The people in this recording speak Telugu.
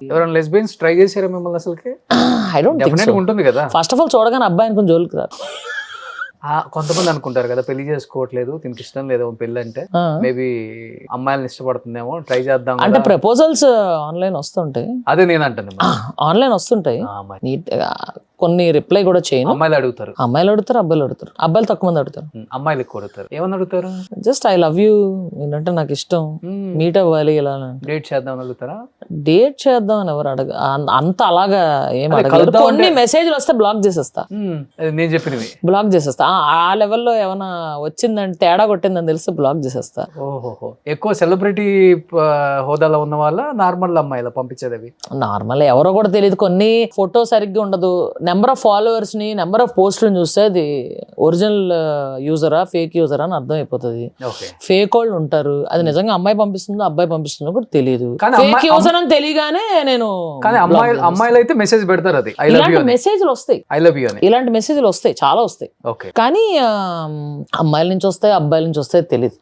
ఎవరైనా లెస్బియన్స్ ట్రై చేశారా మిమ్మల్ని అసలుకి? I don't think definite so. ఉంటుంది కదా. ఫస్ట్ ఆఫ్ ఆల్ చూడగానే అబ్బాయి అనుకుని జోలికి రాదు. కొంతమంది అనుకుంటారు కదా పెళ్లి చేసుకోవట్లేదు, దీనికి ఇష్టం లేదు పెళ్లి అంటే, మేబీ అమ్మాయిలను ఇష్టపడుతుందేమో, ట్రై చేద్దాం అంటే కదా. ప్రపోజల్స్ ఆన్లైన్ వస్తుంటాయి, అదే నేను అంటాను. ఆన్లైన్ వస్తుంటాయి. నీట్ కొన్ని రిప్లై కూడా చేయను. అమ్మాయిలు అడుగుతారు, అమ్మాయిలు అడుగుతారు, అబ్బాయిలు అడుగుతారు. అబ్బాయిలు తక్కువ మంది అడుగుతారు. అమ్మాయిలు ఎక్కువ అడుగుతారు. ఏమని అడుగుతారు? జస్ట్ ఐ లవ్ యూ, ఏంటంటే నాకు ఇష్టం, మీట్ అవ్వాలి, ఇలా డేట్ చేద్దాం అని అడుగుతారా? డేట్ చేద్దాం అని ఎవరు అడగ అంత అలాగా ఏం అడగరు. కొన్ని మెసేజ్లు వస్తే బ్లాక్ చేసేస్తా, అది నేను చెప్పినవి బ్లాక్ చేసేస్తా. ఆ లెవెల్లో ఏమైనా వచ్చిందంటే, తేడా కొట్టిందని తెలిస్తే బ్లాక్ చేసేస్తా. ఓహోహో. ఎక్కువ సెలబ్రిటీ హోదాలో ఉన్న వాళ్ళ నార్మల్ అమ్మాయిలా పంపించేది అవి? నార్మల్ ఎవరో కూడా తెలియదు. కొన్ని ఫోటో సరిగ్గా ఉండదు, నెంబర్ ఆఫ్ ఫాలోవర్స్ ని, నెంబర్ ఆఫ్ పోస్టులను చూస్తే అది ఒరిజినల్ యూజరా ఫేక్ యూజరా అని అర్థం అయిపోతుంది. ఫేక్ వాళ్ళు ఉంటారు, అది నిజంగా అమ్మాయి పంపిస్తుందో అబ్బాయి పంపిస్తుందో కూడా తెలియదు. ఫేక్ యూజర్ అని తెలియగానే నేను, కానీ అమ్మాయిలు అయితే మెసేజ్ పెడతారు, అది ఐ లవ్ యూ అని. మెసేజ్లు వస్తాయి, ఐ లవ్ యూ అని ఇలాంటి మెసేజ్లు వస్తాయి, చాలా వస్తాయి. కానీ అమ్మాయిల నుంచి వస్తాయి, అబ్బాయిల నుంచి వస్తాయి తెలియదు.